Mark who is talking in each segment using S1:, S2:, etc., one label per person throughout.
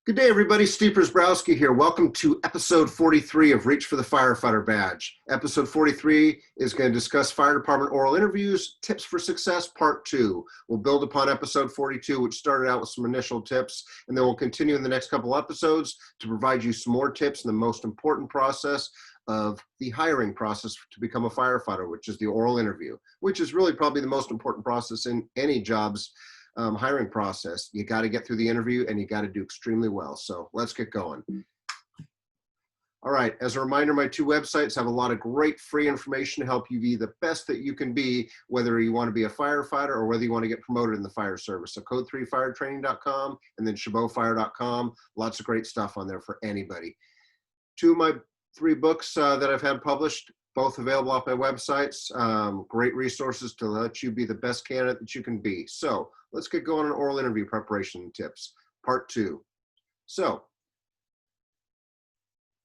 S1: Good day, everybody. Steve Prziborowski here. Welcome to episode 43 of Reach for the Firefighter Badge. Episode 43 is going to discuss fire department oral interviews, tips for success, part 2. We'll build upon episode 42, which started out with some initial tips, and then we'll continue in the next couple episodes to provide you some more tips in the most important process of the hiring process to become a firefighter, which is the oral interview, which is really probably the most important process in any job's hiring process. You got to get through the interview and you got to do extremely well. So let's get going. All right, as a reminder, my two websites have a lot of great free information to help you be the best that you can be, whether you want to be a firefighter or whether you want to get promoted in the fire service. So code3firetraining.com and then chabotfire.com. Lots of great stuff on there for anybody. Two of my 3 books that I've had published, both available off my websites. Great resources to let you be the best candidate that you can be. So let's get going on oral interview preparation tips, part 2. So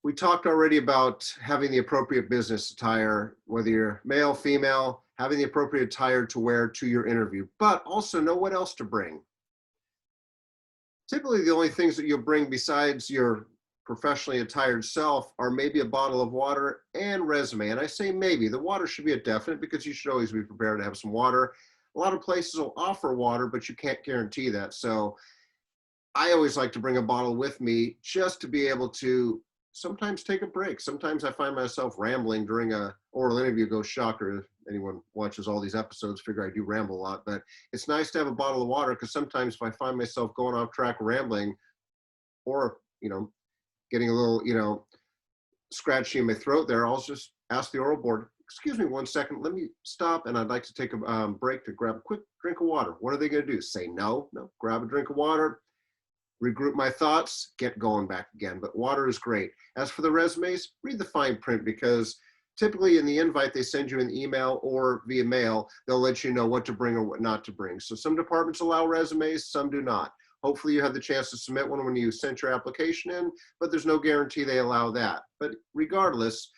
S1: we talked already about having the appropriate business attire, whether you're male, female, having the appropriate attire to wear to your interview, but also know what else to bring. Typically, the only things that you'll bring besides your professionally attired self are maybe a bottle of water and resume. And I say maybe. The water should be a definite because you should always be prepared to have some water. A lot of places will offer water, but you can't guarantee that. So I always like to bring a bottle with me just to be able to sometimes take a break. Sometimes I find myself rambling during a oral interview. Go shocker. If anyone watches all these episodes, figure I do ramble a lot, but it's nice to have a bottle of water because sometimes if I find myself going off track rambling or, getting a little, scratchy in my throat there, I'll just ask the oral board, excuse me 1 second, let me stop and I'd like to take a break to grab a quick drink of water. What are they going to do? Say no? No, grab a drink of water, regroup my thoughts, get going back again. But water is great. As for the resumes, read the fine print because typically in the invite they send you an email or via mail, they'll let you know what to bring or what not to bring. So some departments allow resumes, some do not. Hopefully you have the chance to submit one when you sent your application in, but there's no guarantee they allow that. But regardless,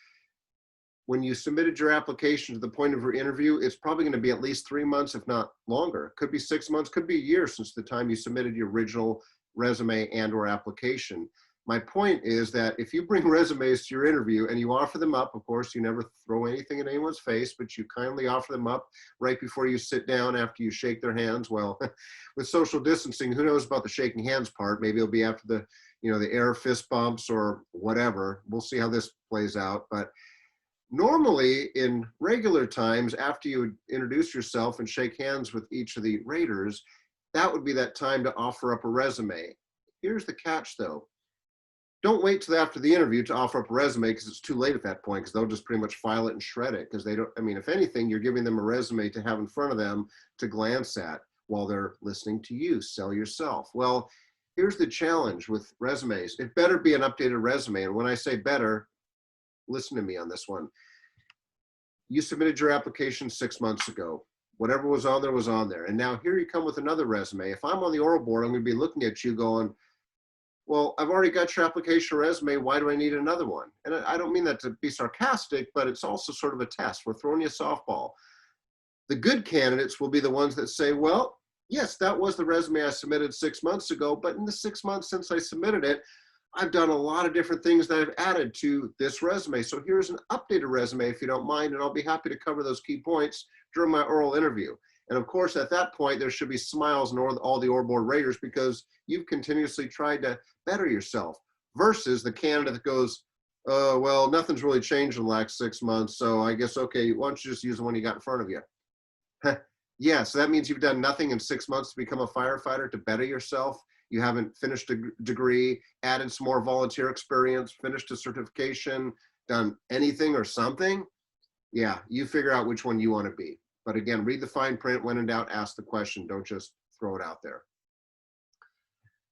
S1: when you submitted your application to the point of your interview, it's probably going to be at least 3 months, if not longer. Could be 6 months, could be a year since the time you submitted your original resume and or application. My point is that if you bring resumes to your interview and you offer them up, of course, you never throw anything in anyone's face, but you kindly offer them up right before you sit down after you shake their hands. Well, with social distancing, who knows about the shaking hands part? Maybe it'll be after the, the air fist bumps or whatever. We'll see how this plays out. But normally in regular times, after you introduce yourself and shake hands with each of the raters, that would be that time to offer up a resume. Here's the catch though. Don't wait till after the interview to offer up a resume because it's too late at that point because they'll just pretty much file it and shred it because they don't, if anything, you're giving them a resume to have in front of them to glance at while they're listening to you sell yourself. Well, here's the challenge with resumes. It better be an updated resume. And when I say better, listen to me on this one. You submitted your application 6 months ago. Whatever was on there was on there. And now here you come with another resume. If I'm on the oral board, I'm going to be looking at you going, well, I've already got your application resume. Why do I need another one? And I don't mean that to be sarcastic, but it's also sort of a test. We're throwing you a softball. The good candidates will be the ones that say, well, yes, that was the resume I submitted 6 months ago, but in the 6 months since I submitted it, I've done a lot of different things that I've added to this resume. So here's an updated resume if you don't mind, and I'll be happy to cover those key points during my oral interview. And of course, at that point, there should be smiles in all the oral board raters because you've continuously tried to better yourself versus the candidate that goes, well, nothing's really changed in the last 6 months. So I guess, okay, why don't you just use the one you got in front of you? Yeah, so that means you've done nothing in 6 months to become a firefighter, to better yourself. You haven't finished a degree, added some more volunteer experience, finished a certification, done anything or something. Yeah, you figure out which one you want to be. But again, read the fine print. When in doubt, ask the question. Don't just throw it out there.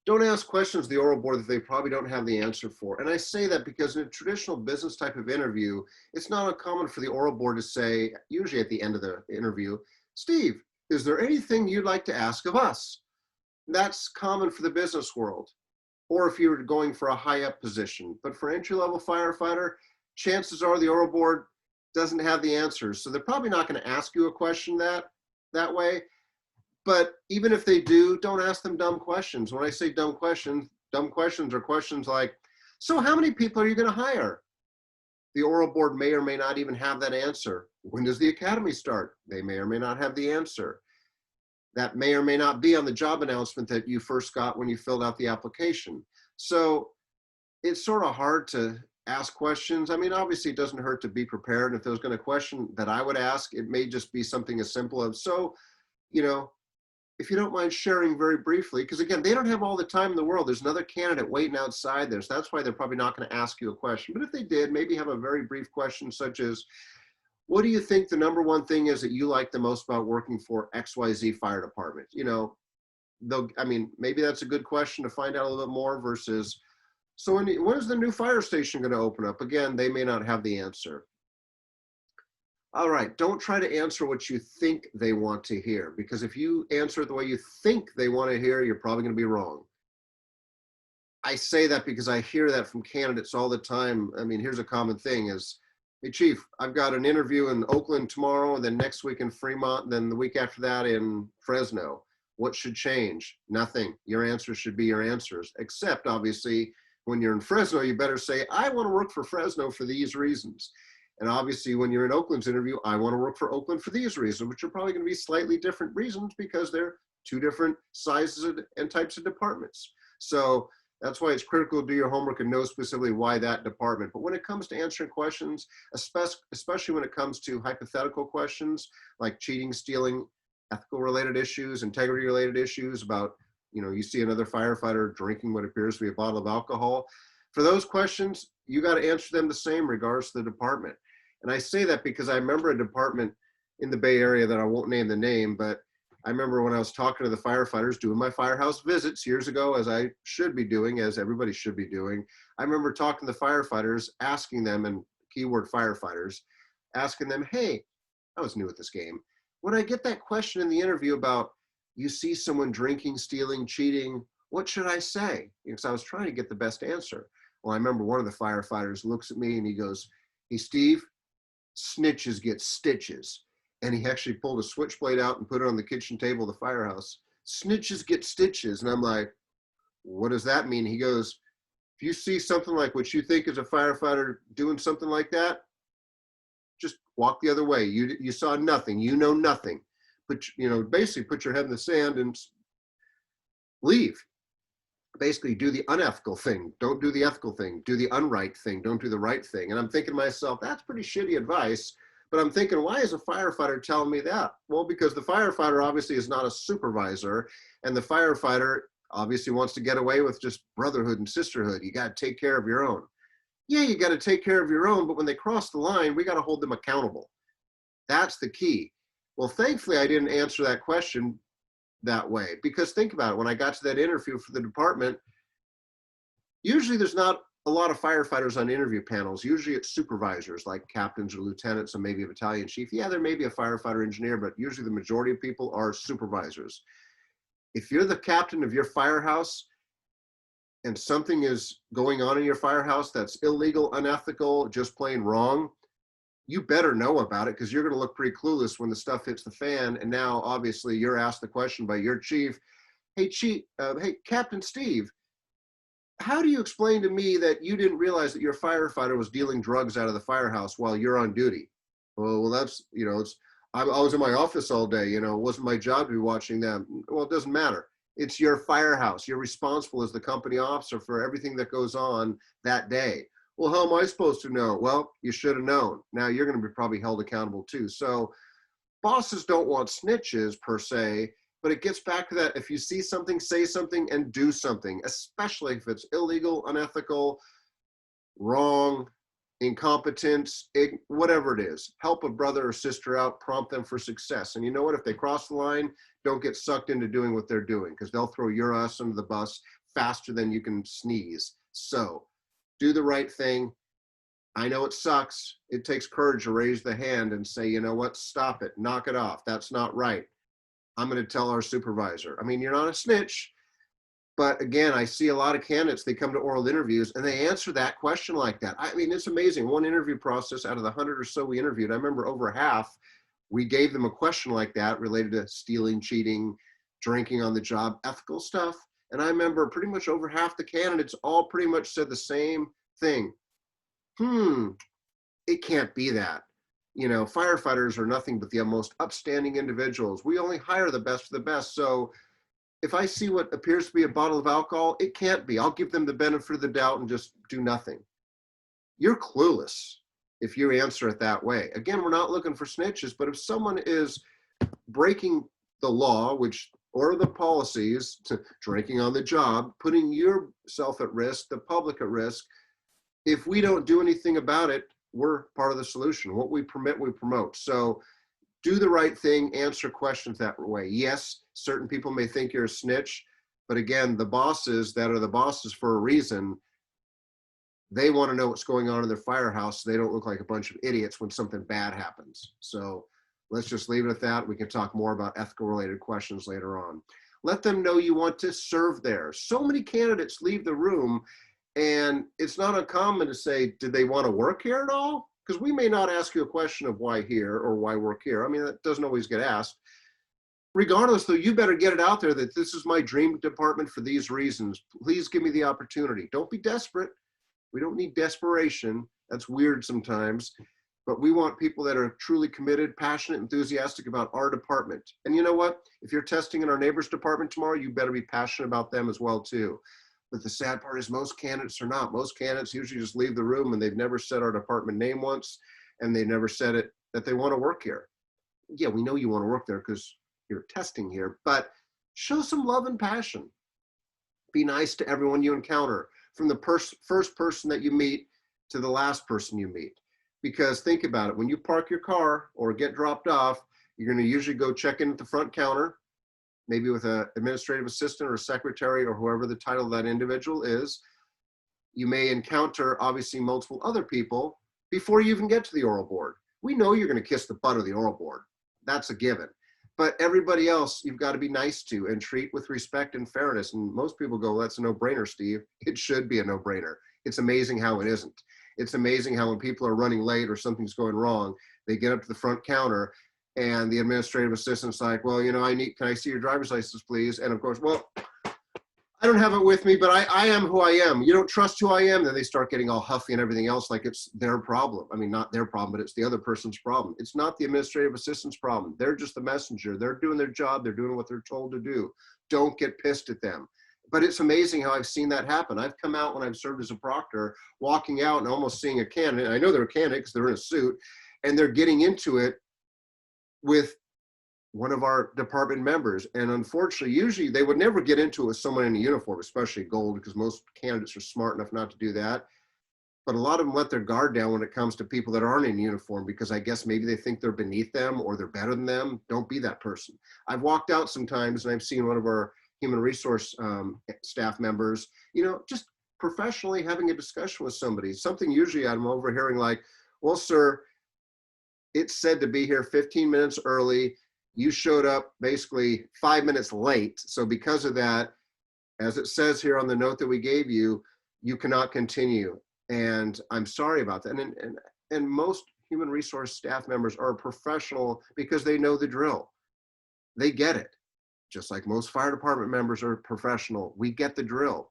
S1: Don't ask questions to the oral board that they probably don't have the answer for. And I say that because in a traditional business type of interview, it's not uncommon for the oral board to say, usually at the end of the interview, Steve, is there anything you'd like to ask of us? That's common for the business world, or if you're going for a high up position. But for entry-level firefighter, chances are the oral board doesn't have the answers. So they're probably not going to ask you a question that way. But even if they do, don't ask them dumb questions. When I say dumb questions, dumb questions are questions like, so how many people are you going to hire? The oral board may or may not even have that answer. When does the academy start? They may or may not have the answer. That may or may not be on the job announcement that you first got when you filled out the application. So it's sort of hard to ask questions. I mean, obviously it doesn't hurt to be prepared. If there was going to question that I would ask, it may just be something as simple as, so, you know, if you don't mind sharing very briefly, because again, they don't have all the time in the world. There's another candidate waiting outside there. So that's why they're probably not going to ask you a question. But if they did, maybe have a very brief question such as, what do you think the number one thing is that you like the most about working for XYZ fire department? You know, I mean, maybe that's a good question to find out a little bit more versus, so when is the new fire station going to open up? Again, they may not have the answer. All right, don't try to answer what you think they want to hear, because if you answer it the way you think they want to hear, you're probably going to be wrong. I say that because I hear that from candidates all the time. I mean, here's a common thing is, hey, Chief, I've got an interview in Oakland tomorrow, and then next week in Fremont, and then the week after that in Fresno. What should change? Nothing. Your answers should be your answers, except obviously when you're in Fresno, you better say, I want to work for Fresno for these reasons. And obviously when you're in Oakland's interview, I want to work for Oakland for these reasons, which are probably going to be slightly different reasons because they're two different sizes and types of departments. So that's why it's critical to do your homework and know specifically why that department. But when it comes to answering questions, especially when it comes to hypothetical questions like cheating, stealing, ethical related issues, integrity related issues about, you know, you see another firefighter drinking what appears to be a bottle of alcohol. For those questions, you got to answer them the same regards to the department. And I say that because I remember a department in the Bay Area that I won't name the name, but I remember when I was talking to the firefighters doing my firehouse visits years ago, as I should be doing, as everybody should be doing. I remember talking to the firefighters, asking them, and keyword firefighters, asking them, hey, I was new at this game. When I get that question in the interview about you see someone drinking, stealing, cheating, what should I say? Because I was trying to get the best answer. Well, I remember one of the firefighters looks at me and he goes, hey, Steve, snitches get stitches. And he actually pulled a switchblade out and put it on the kitchen table of the firehouse. Snitches get stitches. And I'm like, what does that mean? He goes, if you see something like what you think is a firefighter doing something like that, just walk the other way. You saw nothing. You know nothing. But, you know, basically put your head in the sand and leave. Basically do the unethical thing. Don't do the ethical thing. Do the unright thing. Don't do the right thing. And I'm thinking to myself, that's pretty shitty advice. But I'm thinking, why is a firefighter telling me that? Well, because the firefighter obviously is not a supervisor, and the firefighter obviously wants to get away with just brotherhood and sisterhood. You got to take care of your own. Yeah, you got to take care of your own, but when they cross the line, we got to hold them accountable. That's the key. Well, thankfully, I didn't answer that question that way, because think about it. When I got to that interview for the department, usually there's not a lot of firefighters on interview panels. Usually it's supervisors like captains or lieutenants and maybe a battalion chief. Yeah, there may be a firefighter engineer, but usually the majority of people are supervisors. If you're the captain of your firehouse and something is going on in your firehouse that's illegal, unethical, just plain wrong, you better know about it, because you're going to look pretty clueless when the stuff hits the fan. And now obviously you're asked the question by your chief, hey, hey, Captain Steve, how do you explain to me that you didn't realize that your firefighter was dealing drugs out of the firehouse while you're on duty? Well, that's, you know, I was in my office all day, you know, it wasn't my job to be watching them. Well, it doesn't matter. It's your firehouse. You're responsible as the company officer for everything that goes on that day. Well, how am I supposed to know? Well, you should have known. Now you're going to be probably held accountable too. So bosses don't want snitches per se, but it gets back to that. If you see something, say something and do something, especially if it's illegal, unethical, wrong, incompetence, whatever it is. Help a brother or sister out, prompt them for success. And you know what? If they cross the line, don't get sucked into doing what they're doing, because they'll throw your ass under the bus faster than you can sneeze. So do the right thing. I know it sucks. It takes courage to raise the hand and say, you know what? Stop it. Knock it off. That's not right. I'm going to tell our supervisor. I mean, you're not a snitch, but again, I see a lot of candidates, they come to oral interviews and they answer that question like that. I mean, it's amazing. One interview process out of the 100 or so we interviewed, I remember over half, we gave them a question like that related to stealing, cheating, drinking on the job, ethical stuff. And I remember pretty much over half the candidates all pretty much said the same thing. It can't be that. You know, firefighters are nothing but the most upstanding individuals. We only hire the best of the best. So if I see what appears to be a bottle of alcohol, it can't be. I'll give them the benefit of the doubt and just do nothing. You're clueless if you answer it that way. Again, we're not looking for snitches, but if someone is breaking the law, which or the policies, drinking on the job, putting yourself at risk, the public at risk, if we don't do anything about it, we're part of the solution. What we permit, we promote. So do the right thing, answer questions that way. Yes, certain people may think you're a snitch, but again, the bosses that are the bosses for a reason, they want to know what's going on in their firehouse so they don't look like a bunch of idiots when something bad happens. So let's just leave it at that. We can talk more about ethical related questions later on. Let them know you want to serve there. So many candidates leave the room, and it's not uncommon to say, did they want to work here at all? Because we may not ask you a question of why here or why work here. I mean, that doesn't always get asked. Regardless, though, you better get it out there that this is my dream department for these reasons. Please give me the opportunity. Don't be desperate. We don't need desperation. That's weird sometimes. But we want people that are truly committed, passionate, enthusiastic about our department. And you know what? If you're testing in our neighbor's department tomorrow, you better be passionate about them as well, too. But the sad part is most candidates are not. Most candidates usually just leave the room and they've never said our department name once, and they never said it that they want to work here. Yeah, we know you want to work there because you're testing here, but show some love and passion. Be nice to everyone you encounter, from the first person that you meet to the last person you meet. Because think about it, when you park your car or get dropped off, you're going to usually go check in at the front counter, maybe with an administrative assistant or a secretary or whoever the title of that individual is. You may encounter, obviously, multiple other people before you even get to the oral board. We know you're going to kiss the butt of the oral board. That's a given. But everybody else, you've got to be nice to and treat with respect and fairness. And most people go, that's a no-brainer, Steve. It should be a no-brainer. It's amazing how it isn't. It's amazing how when people are running late or something's going wrong, they get up to the front counter and the administrative assistant's like, well, you know, can I see your driver's license, please? And of course, well, I don't have it with me, but I am who I am. You don't trust who I am. Then they start getting all huffy and everything else like it's their problem. I mean, not their problem, but it's the other person's problem. It's not the administrative assistant's problem. They're just the messenger. They're doing their job. They're doing what they're told to do. Don't get pissed at them. But it's amazing how I've seen that happen. I've come out when I've served as a proctor, walking out and almost seeing a candidate. I know they're a candidate because they're in a suit, and they're getting into it with one of our department members. And unfortunately, usually they would never get into it with someone in a uniform, especially gold, because most candidates are smart enough not to do that. But a lot of them let their guard down when it comes to people that aren't in uniform, because I guess maybe they think they're beneath them or they're better than them. Don't be that person. I've walked out sometimes and I've seen one of our human resource staff members, you know, just professionally having a discussion with somebody. Something usually I'm overhearing like, well, sir, it's said to be here 15 minutes early. You showed up basically 5 minutes late. So because of that, as it says here on the note that we gave you, you cannot continue. And I'm sorry about that. And most human resource staff members are professional because they know the drill. They get it. Just like most fire department members are professional. We get the drill.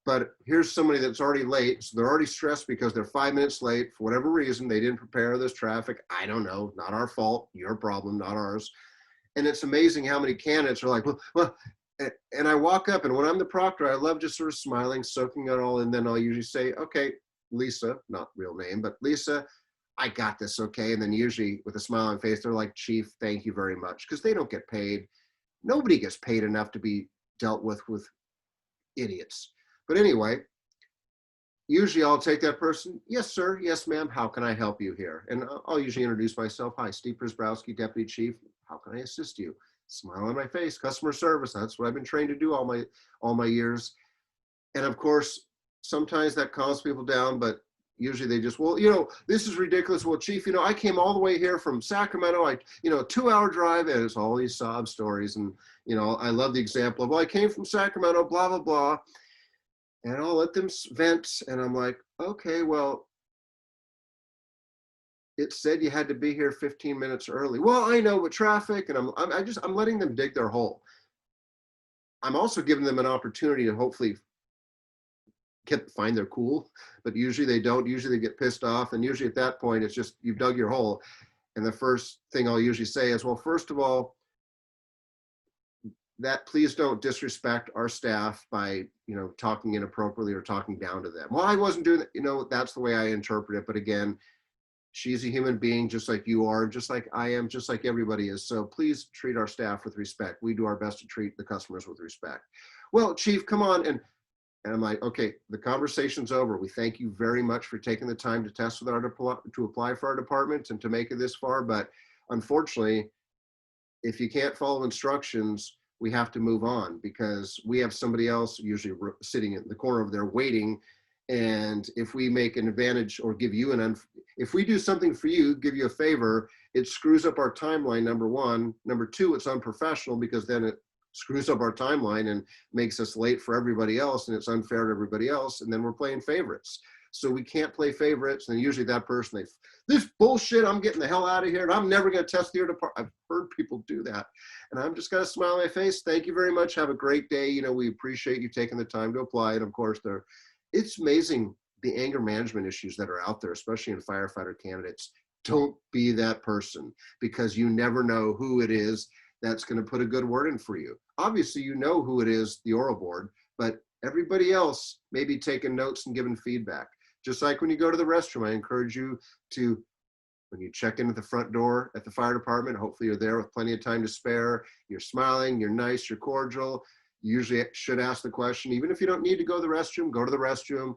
S1: But here's somebody that's already late. So they're already stressed because they're 5 minutes late for whatever reason. They didn't prepare this traffic. I don't know. Not our fault. Your problem, not ours. And it's amazing how many candidates are like, well, and I walk up, and when I'm the proctor, I love just sort of smiling, soaking it all, and then I'll usually say, okay, Lisa, not real name, but Lisa, I got this, okay? And then usually with a smile on face, they're like, Chief, thank you very much, because they don't get paid. Nobody gets paid enough to be dealt with idiots. But anyway, usually I'll take that person, yes, sir, yes, ma'am, how can I help you here? And I'll usually introduce myself. Hi, Steve Prziborowski, Deputy Chief. How can I assist you? Smile on my face, customer service. That's what I've been trained to do all my years. And of course, sometimes that calms people down, but usually they just, well, you know, this is ridiculous. Well, Chief, you know, I came all the way here from Sacramento, you know, 2-hour drive, and it's all these sob stories. And, you know, I love the example of, well, I came from Sacramento, blah, blah, blah. And I'll let them vent. And I'm like, okay, well, it said you had to be here 15 minutes early. Well, I know with traffic, and I'm letting them dig their hole. I'm also giving them an opportunity to hopefully find their cool, but usually they don't. Usually they get pissed off, and usually at that point, it's just you've dug your hole. And the first thing I'll usually say is, well, first of all, that please don't disrespect our staff by, talking inappropriately or talking down to them. Well, I wasn't doing that. That's the way I interpret it. But again, she's a human being just like you are, just like I am, just like everybody is. So please treat our staff with respect. We do our best to treat the customers with respect. Well, Chief, come on. And I'm like, okay, the conversation's over. We thank you very much for taking the time to test with to apply for our department and to make it this far. But unfortunately, if you can't follow instructions, we have to move on because we have somebody else usually sitting in the corner over there waiting. And if we make an advantage or give you if we do something for you, give you a favor, it screws up our timeline, number one. Number two, it's unprofessional because then it screws up our timeline and makes us late for everybody else, and it's unfair to everybody else, and then we're playing favorites. So we can't play favorites, and usually that person, this bullshit, I'm getting the hell out of here, and I'm never going to test your department. I've heard people do that, and I'm just going to smile on my face. Thank you very much. Have a great day. We appreciate you taking the time to apply, and of course, it's amazing the anger management issues that are out there, especially in firefighter candidates. Don't be that person because you never know who it is that's going to put a good word in for you. Obviously, you know who it is, the oral board, but everybody else may be taking notes and giving feedback. Just like when you go to the restroom, I encourage you to, when you check in at the front door at the fire department, hopefully you're there with plenty of time to spare, you're smiling, you're nice, you're cordial. You usually should ask the question, even if you don't need to go to the restroom, go to the restroom.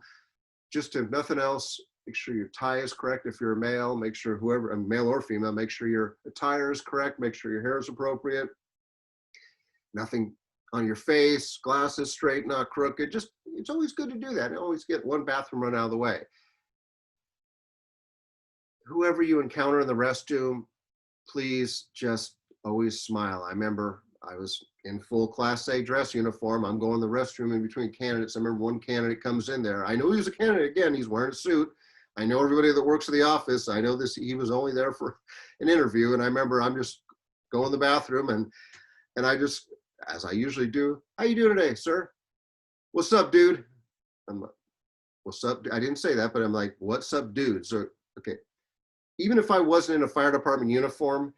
S1: Just if nothing else, make sure your tie is correct if you're a male, make sure whoever, male or female, make sure your attire is correct, make sure your hair is appropriate. Nothing on your face, glasses straight, not crooked. Just, it's always good to do that. Always get one bathroom run out of the way. Whoever you encounter in the restroom, please just always smile. I remember I was in full Class A dress uniform. I'm going to the restroom in between candidates. I remember one candidate comes in there. I know he was a candidate. Again, he's wearing a suit. I know everybody that works in the office. I know this. He was only there for an interview. And I remember I'm just going to the bathroom and I just, as I usually do, how you doing today, sir? What's up, dude? I'm like, what's up? I didn't say that, but I'm like, what's up, dude? So, okay. Even if I wasn't in a fire department uniform,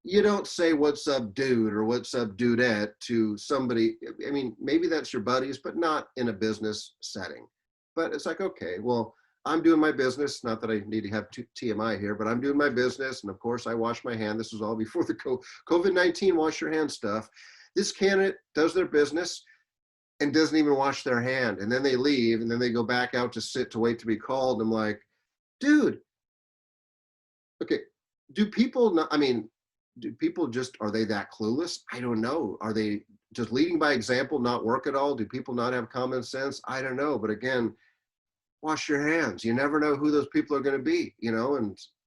S1: you don't say what's up, dude, or what's up, dudette to somebody. I mean, maybe that's your buddies, but not in a business setting. But it's like, okay, well, I'm doing my business. Not that I need to have TMI here, but I'm doing my business. And of course, I wash my hand. This was all before the COVID-19 wash your hand stuff. This candidate does their business and doesn't even wash their hand. And then they leave and then they go back out to sit to wait to be called. I'm like, dude, okay, do people not, do people just, are they that clueless? I don't know. Are they just leading by example, not work at all? Do people not have common sense? I don't know. But again, wash your hands. You never know who those people are going to be, and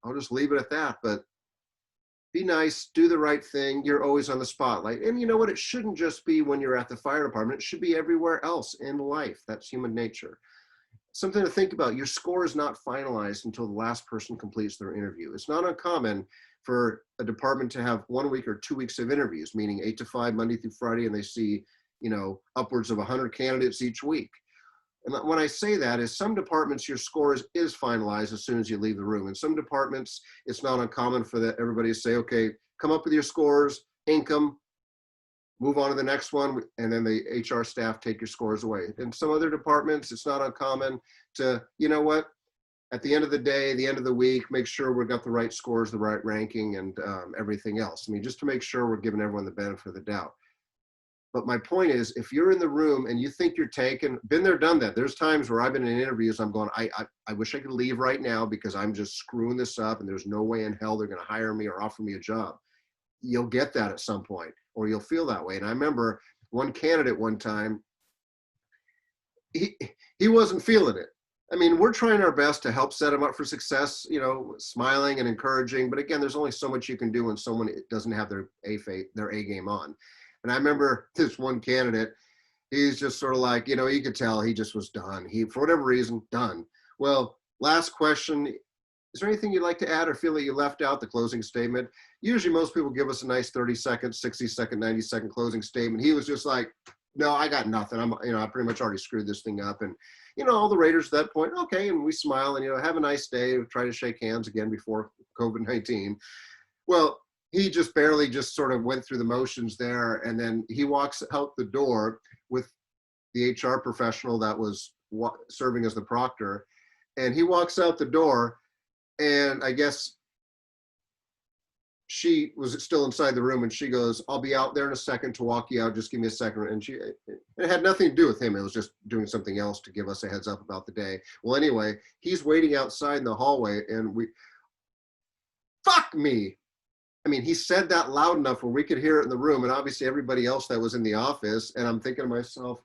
S1: I'll just leave it at that. But be nice, do the right thing. You're always on the spotlight. And you know what? It shouldn't just be when you're at the fire department. It should be everywhere else in life. That's human nature. Something to think about. Your score is not finalized until the last person completes their interview. It's not uncommon for a department to have 1 week or 2 weeks of interviews, meaning 8 to 5, Monday through Friday, and they see, upwards of 100 candidates each week. And when I say that is some departments, your score is finalized as soon as you leave the room. In some departments, it's not uncommon for everybody to say, okay, come up with your scores, ink them, move on to the next one, and then the HR staff take your scores away. In some other departments, it's not uncommon to, you know what, at the end of the day, the end of the week, make sure we've got the right scores, the right ranking, and everything else. Just to make sure we're giving everyone the benefit of the doubt. But my point is, if you're in the room and you think you're taken, been there, done that. There's times where I've been in interviews, I'm going, I wish I could leave right now because I'm just screwing this up and there's no way in hell they're going to hire me or offer me a job. You'll get that at some point, or you'll feel that way. And I remember one candidate one time, he wasn't feeling it. We're trying our best to help set them up for success, smiling and encouraging. But again, there's only so much you can do when someone doesn't have their A game on. And I remember this one candidate, he's just sort of like, you could tell he just was done. He, for whatever reason, done. Well, last question, is there anything you'd like to add or feel that you left out, the closing statement? Usually most people give us a nice 30-second, 60-second, 90-second closing statement. He was just like, No, I got nothing. I pretty much already screwed this thing up. And, all the Raiders at that point, okay. And we smile and, have a nice day. We try to shake hands again before COVID-19. Well, he just barely just sort of went through the motions there. And then he walks out the door with the HR professional that was serving as the proctor. And he walks out the door, and I guess she was still inside the room, and she goes, "I'll be out there in a second to walk you out. Just give me a second." And it had nothing to do with him. It was just doing something else to give us a heads up about the day. Well, anyway, he's waiting outside in the hallway, and fuck me. I mean, he said that loud enough where we could hear it in the room, and obviously everybody else that was in the office. And I'm thinking to myself,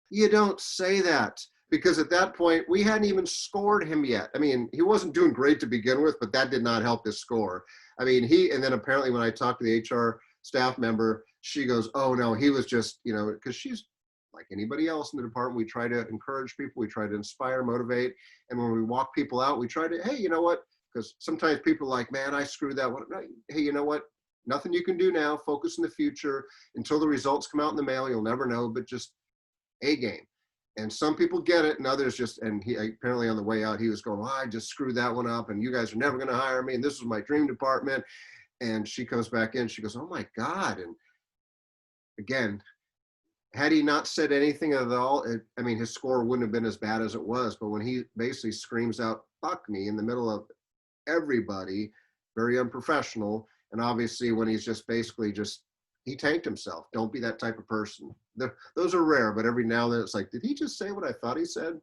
S1: you don't say that, because at that point we hadn't even scored him yet. I mean, he wasn't doing great to begin with, but that did not help his score. I mean, and then apparently when I talked to the HR staff member, she goes, "Oh no, he was just, because she's like anybody else in the department. We try to encourage people. We try to inspire, motivate. And when we walk people out, we try to, hey, you know what? Because sometimes people are like, man, I screwed that one. Hey, you know what? Nothing you can do now. Focus in the future. Until the results come out in the mail, you'll never know, but just A game." And some people get it, and others just, and he apparently on the way out, he was going, "Well, I just screwed that one up, and you guys are never going to hire me, and this was my dream department." And she comes back in, she goes, "Oh my God." And again, had he not said anything at all, I mean, his score wouldn't have been as bad as it was. But when he basically screams out, "Fuck me," in the middle of everybody, very unprofessional. And obviously when he's just basically he tanked himself. Don't be that type of person. Those are rare, but every now and then it's like, did he just say what I thought he said?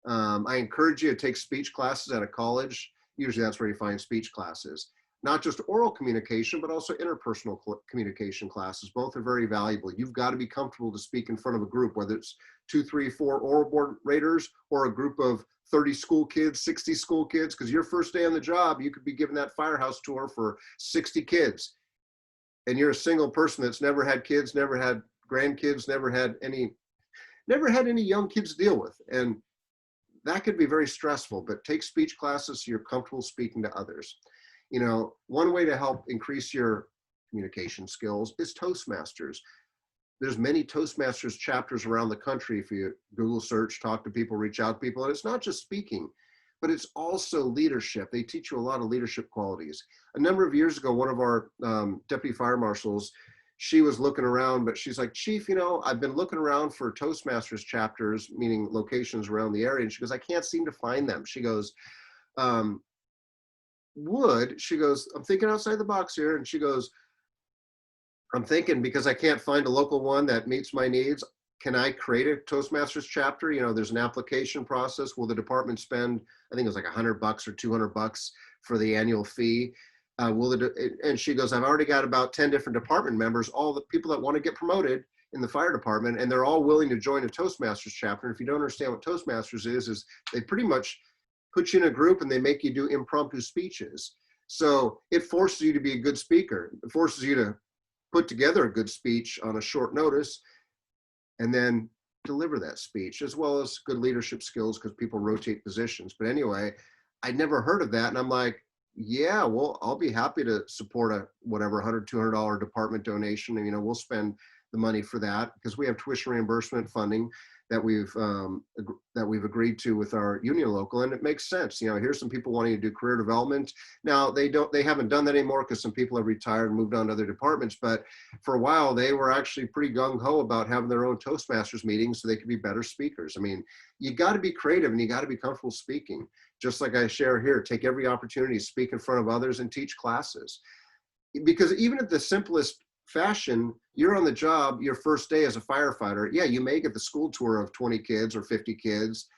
S1: I encourage you to take speech classes at a college. Usually that's where you find speech classes. Not just oral communication, but also interpersonal communication classes. Both are very valuable. You've got to be comfortable to speak in front of a group, whether it's 2, 3, 4 oral board raters or a group of 30 school kids, 60 school kids, because your first day on the job, you could be given that firehouse tour for 60 kids. And you're a single person that's never had kids, never had grandkids, never had any young kids to deal with. And that could be very stressful, but take speech classes so you're comfortable speaking to others. One way to help increase your communication skills is Toastmasters. There's many Toastmasters chapters around the country. If you Google search, talk to people, reach out to people, and it's not just speaking, but it's also leadership. They teach you a lot of leadership qualities. A number of years ago, one of our deputy fire marshals, she was looking around, but she's like, "Chief, I've been looking around for Toastmasters chapters, meaning locations around the area." And she goes, "I can't seem to find them." She goes, she goes, "I'm thinking outside the box here." And she goes, "I'm thinking, because I can't find a local one that meets my needs, can I create a Toastmasters chapter? There's an application process. Will the department spend, I think it was like $100 or $200 for the annual fee? And she goes, "I've already got about 10 different department members, all the people that want to get promoted in the fire department, and they're all willing to join a Toastmasters chapter." And if you don't understand what Toastmasters is they pretty much put you in a group and they make you do impromptu speeches. So it forces you to be a good speaker. It forces you to put together a good speech on a short notice and then deliver that speech, as well as good leadership skills, because people rotate positions. But anyway, I'd never heard of that. And I'm like, yeah, well, I'll be happy to support a whatever $100, $200 department donation. And, we'll spend the money for that, because we have tuition reimbursement funding that we've agreed to with our union local, and it makes sense. Here's some people wanting to do career development. Now they haven't done that anymore, because some people have retired and moved on to other departments, but for a while they were actually pretty gung-ho about having their own Toastmasters meetings so they could be better speakers. I mean, you got to be creative and you got to be comfortable speaking. Just like I share here, take every opportunity to speak in front of others and teach classes, because even at the simplest fashion, you're on the job your first day as a firefighter. Yeah, you may get the school tour of 20 kids or 50 kids.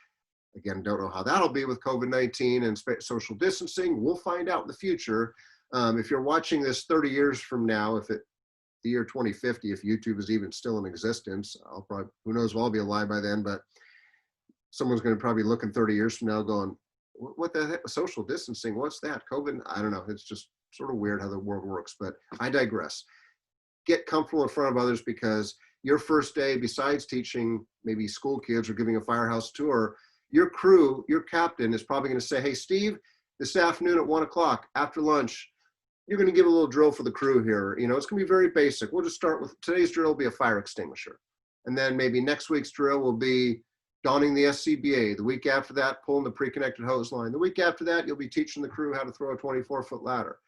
S1: Again, don't know how that'll be with COVID-19 and social distancing. We'll find out in the future. If you're watching this 30 years from now, the year 2050, if YouTube is even still in existence, who knows, I'll be alive by then, but someone's going to probably look in 30 years from now going, what the heck, social distancing, what's that? COVID? I don't know. It's just sort of weird how the world works, but I digress. Get comfortable in front of others, because your first day, besides teaching maybe school kids or giving a firehouse tour, your crew, your captain is probably going to say, "Hey, Steve, this afternoon at 1 o'clock after lunch, you're going to give a little drill for the crew here. It's going to be very basic. We'll just start with today's drill will be a fire extinguisher." And then maybe next week's drill will be donning the SCBA. The week after that, pulling the pre-connected hose line. The week after that, you'll be teaching the crew how to throw a 24-foot ladder.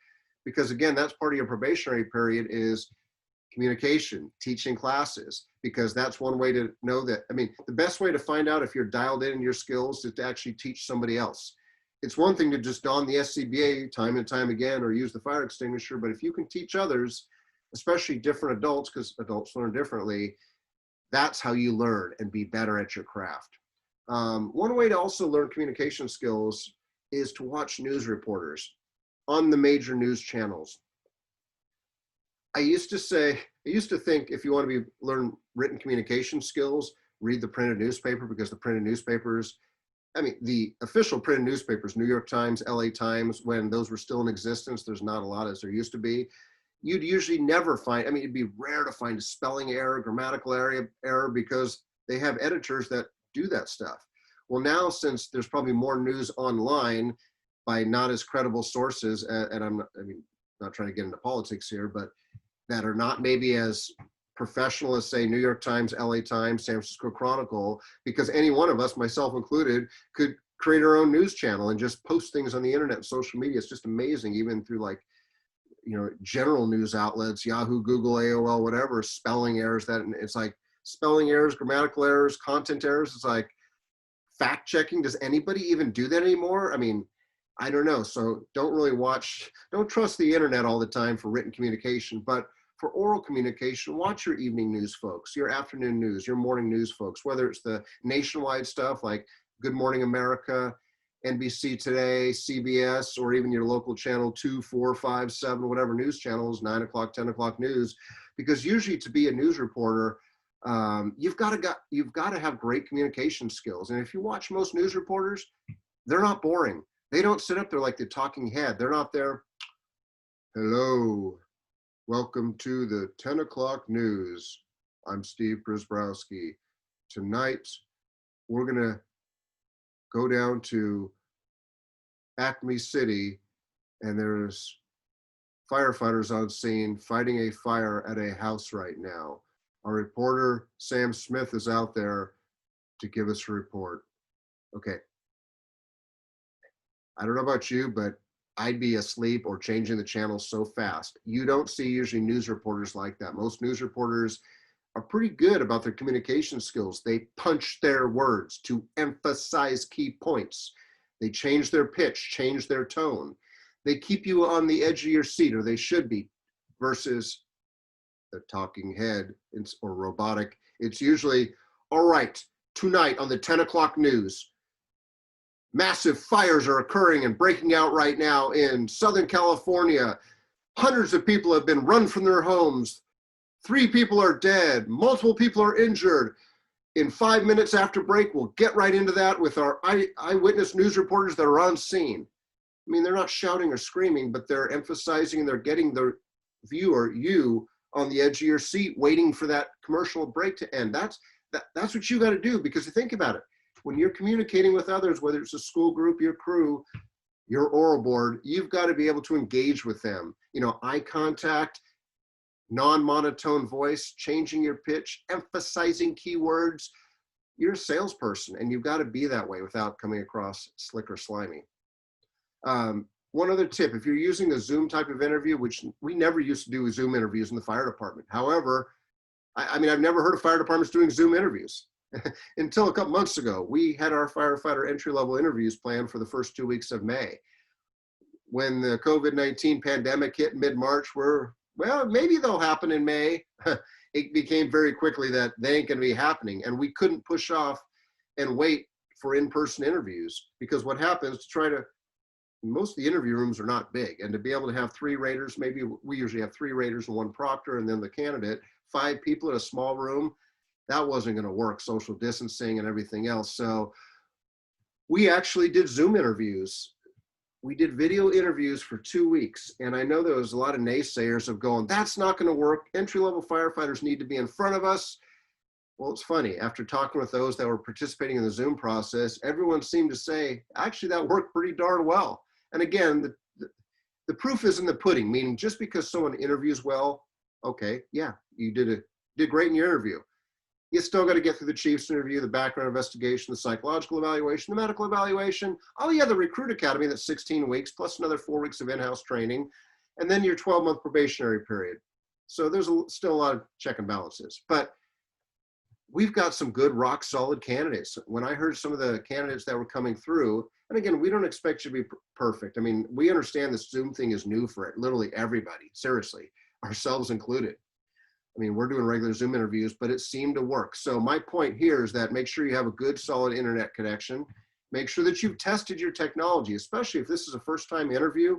S1: Because again, that's part of your probationary period is communication, teaching classes, because that's one way to know that. I mean, the best way to find out if you're dialed in your skills is to actually teach somebody else. It's one thing to just don the SCBA time and time again or use the fire extinguisher, but if you can teach others, especially different adults, because adults learn differently, that's how you learn and be better at your craft. One way to also learn communication skills is to watch news reporters on the major news channels. I used to think if you want to learn written communication skills, read the printed newspaper, because the printed newspapers, I mean, the official printed newspapers, New York Times, LA Times, when those were still in existence, there's not a lot as there used to be. You'd usually never find, I mean, it'd be rare to find a spelling error, grammatical error, because they have editors that do that stuff. Well, now, since there's probably more news online by not as credible sources, and not trying to get into politics here, but that are not maybe as professional as, say, New York Times, LA Times, San Francisco Chronicle, because any one of us, myself included, could create our own news channel and just post things on the internet and social media. It's just amazing, even through like, you know, general news outlets, Yahoo, Google, AOL, whatever, spelling errors, that it's like spelling errors, grammatical errors, content errors. It's like fact checking. Does anybody even do that anymore? I mean, I don't know. So don't trust the internet all the time for written communication, but for oral communication, watch your evening news folks, your afternoon news, your morning news folks, whether it's the nationwide stuff like Good Morning America, NBC Today, CBS, or even your local channel 2, 4, 5, 7, whatever news channels, 9 o'clock, 10 o'clock news. Because usually to be a news reporter, you've got to have great communication skills. And if you watch most news reporters, they're not boring. They don't sit up there like the talking head. They're not there. Hello, welcome to the 10 o'clock news. I'm Steve Prziborowski. Tonight, we're gonna go down to Acme City, and there's firefighters on scene fighting a fire at a house right now. Our reporter, Sam Smith, is out there to give us a report. Okay. I don't know about you, but I'd be asleep or changing the channel so fast. You don't see usually news reporters like that. Most news reporters are pretty good about their communication skills. They punch their words to emphasize key points. They change their pitch, change their tone. They keep you on the edge of your seat, or they should be, versus the talking head or robotic. It's usually, all right, tonight on the 10 o'clock news, massive fires are occurring and breaking out right now in Southern California. Hundreds of people have been run from their homes. 3 people are dead. Multiple people are injured. In 5 minutes after break, we'll get right into that with our eyewitness news reporters that are on scene. I mean, they're not shouting or screaming, but they're emphasizing and they're getting the viewer, you, on the edge of your seat, waiting for that commercial break to end. That's what you got to do, because you think about it. When you're communicating with others, whether it's a school group, your crew, your oral board, you've got to be able to engage with them. You know, eye contact, non-monotone voice, changing your pitch, emphasizing keywords. You're a salesperson, and you've got to be that way without coming across slick or slimy. One other tip, if you're using a Zoom type of interview, which we never used to do Zoom interviews in the fire department. However, I mean, I've never heard of fire departments doing Zoom interviews. Until a couple months ago. We had our firefighter entry-level interviews planned for the first 2 weeks of May. When the COVID-19 pandemic hit mid-March, well, maybe they'll happen in May. It became very quickly that they ain't gonna be happening, and we couldn't push off and wait for in-person interviews, because what happens most of the interview rooms are not big, and to be able to have 3 raters, maybe we usually have 3 raters and 1 proctor, and then the candidate, 5 people in a small room, that wasn't going to work, social distancing and everything else. So we actually did Zoom interviews. We did video interviews for 2 weeks. And I know there was a lot of naysayers of going, that's not going to work. Entry-level firefighters need to be in front of us. Well, it's funny. After talking with those that were participating in the Zoom process, everyone seemed to say, actually, that worked pretty darn well. And again, the proof is in the pudding, meaning just because someone interviews well, okay, yeah, you did great in your interview. You still got to get through the chief's interview, the background investigation, the psychological evaluation, the medical evaluation. Oh yeah, the recruit academy, that's 16 weeks, plus another 4 weeks of in-house training, and then your 12-month probationary period. So there's still a lot of check and balances, but we've got some good rock solid candidates. When I heard some of the candidates that were coming through, and again, we don't expect you to be perfect. I mean, we understand this Zoom thing is new for it, literally everybody, seriously, ourselves included. I mean, we're doing regular Zoom interviews, but it seemed to work. So my point here is that make sure you have a good, solid internet connection. Make sure that you've tested your technology, especially if this is a first-time interview,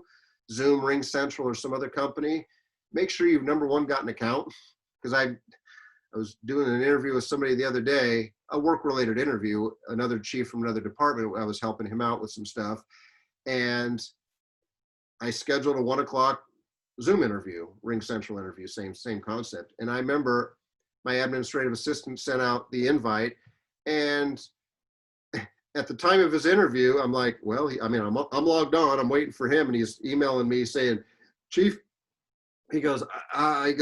S1: Zoom, Ring Central, or some other company. Make sure you've, number one, got an account. Because I was doing an interview with somebody the other day, a work-related interview, another chief from another department. I was helping him out with some stuff. And I scheduled a 1 o'clock Zoom interview, Ring Central interview, same concept. And I remember my administrative assistant sent out the invite, and at the time of his interview, I'm like, well, I'm logged on, I'm waiting for him, and he's emailing me saying, Chief, he goes, I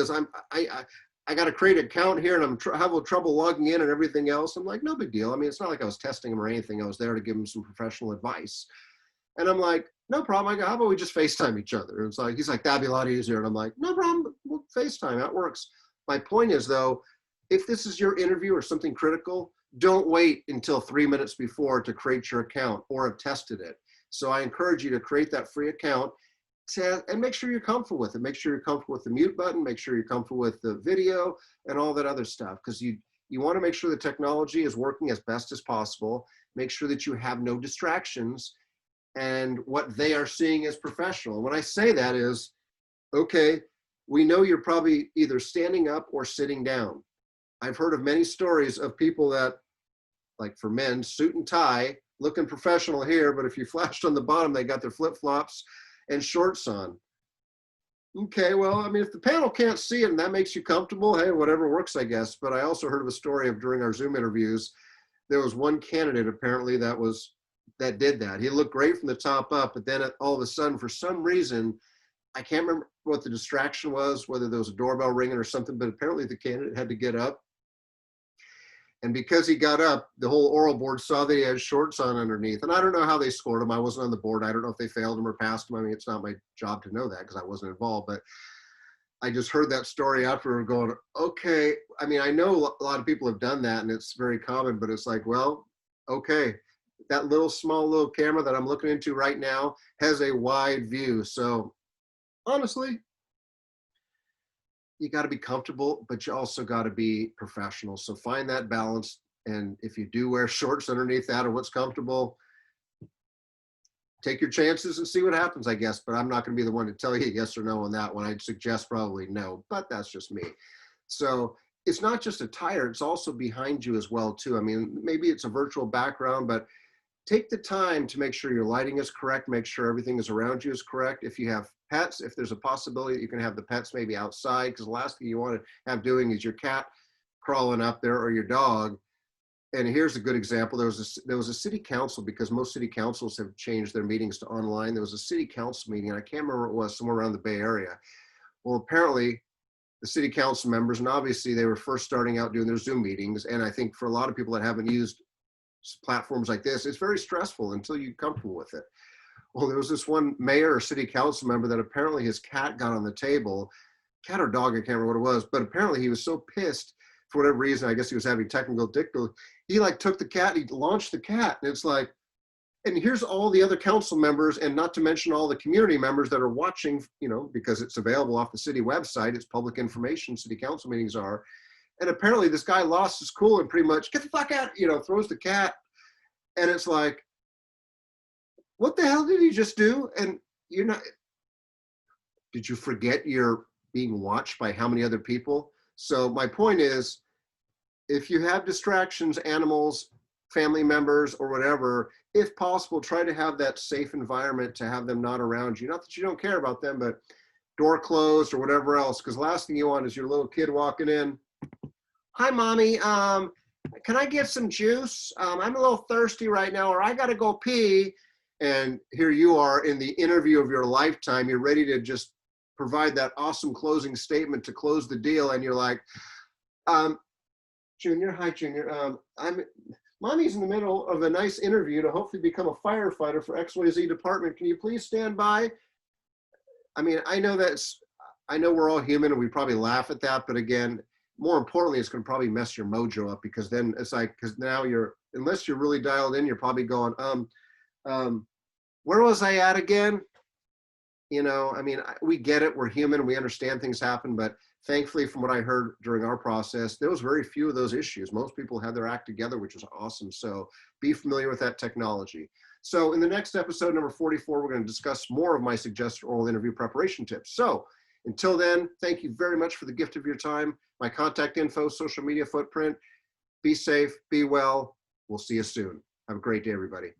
S1: got to create an account here, and I'm having trouble logging in and everything else. I'm like, no big deal. I mean, it's not like I was testing him or anything. I was there to give him some professional advice. And I'm like, no problem. I go, how about we just FaceTime each other? And it's like, he's like, that'd be a lot easier. And I'm like, no problem. We'll FaceTime. That works. My point is, though, if this is your interview or something critical, don't wait until 3 minutes before to create your account or have tested it. So I encourage you to create that free account and make sure you're comfortable with it. Make sure you're comfortable with the mute button. Make sure you're comfortable with the video and all that other stuff, because you want to make sure the technology is working as best as possible. Make sure that you have no distractions, and what they are seeing is professional. And when I say that is, okay, we know you're probably either standing up or sitting down. I've heard of many stories of people that, like for men, suit and tie, looking professional here, but if you flashed on the bottom, they got their flip-flops and shorts on. Okay, well, I mean, if the panel can't see it and that makes you comfortable, hey, whatever works, I guess. But I also heard of a story of during our Zoom interviews, there was one candidate apparently that did that. He looked great from the top up, but then all of a sudden, for some reason, I can't remember what the distraction was, whether there was a doorbell ringing or something, but apparently the candidate had to get up. And because he got up, the whole oral board saw that he had shorts on underneath. And I don't know how they scored him. I wasn't on the board. I don't know if they failed him or passed him. I mean, it's not my job to know that because I wasn't involved. But I just heard that story after going, okay. I mean, I know a lot of people have done that and it's very common, but it's like, well, okay. That small little camera that I'm looking into right now has a wide view. So honestly, you got to be comfortable, but you also got to be professional. So find that balance. And if you do wear shorts underneath that or what's comfortable, take your chances and see what happens, I guess. But I'm not going to be the one to tell you yes or no on that one. I'd suggest probably no, but that's just me. So it's not just attire, it's also behind you as well too. I mean, maybe it's a virtual background, but take the time to make sure your lighting is correct, make sure everything is around you is correct. If you have pets, if there's a possibility that you can have the pets maybe outside, because the last thing you want to have doing is your cat crawling up there or your dog. And here's a good example. There was a city council, because most city councils have changed their meetings to online. There was a city council meeting, and I can't remember what it was, somewhere around the Bay Area. Well, apparently the city council members, and obviously they were first starting out doing their Zoom meetings. And I think for a lot of people that haven't used platforms like this, it's very stressful until you're comfortable with it. Well, there was this one mayor or city council member that apparently his cat got on the table, cat or dog, I can't remember what it was, but apparently he was so pissed for whatever reason, I guess he was having technical difficulty, he like took the cat, he launched the cat, and it's like, and here's all the other council members, and not to mention all the community members that are watching, you know, because it's available off the city website, it's public information, city council meetings are. And apparently this guy lost his cool and pretty much, get the fuck out, you know, throws the cat. And it's like, what the hell did he just do? And you're not, did you forget you're being watched by how many other people? So my point is, if you have distractions, animals, family members, or whatever, if possible, try to have that safe environment to have them not around you. Not that you don't care about them, but door closed or whatever else. Because last thing you want is your little kid walking in. Hi, mommy. Can I get some juice? I'm a little thirsty right now, or I got to go pee. And here you are in the interview of your lifetime. You're ready to just provide that awesome closing statement to close the deal. And you're like, Junior, hi, Junior. Mommy's in the middle of a nice interview to hopefully become a firefighter for XYZ department. Can you please stand by? I mean, I know we're all human and we probably laugh at that, but again, more importantly, it's going to probably mess your mojo up, because then it's like, because now unless you're really dialed in, you're probably going, where was I at again? You know, I mean, we get it. We're human. We understand things happen, but thankfully, from what I heard during our process, there was very few of those issues. Most people had their act together, which is awesome. So be familiar with that technology. So in the next episode, number 44, we're going to discuss more of my suggested oral interview preparation tips. So until then, thank you very much for the gift of your time. My contact info, social media footprint. Be safe, be well. We'll see you soon. Have a great day, everybody.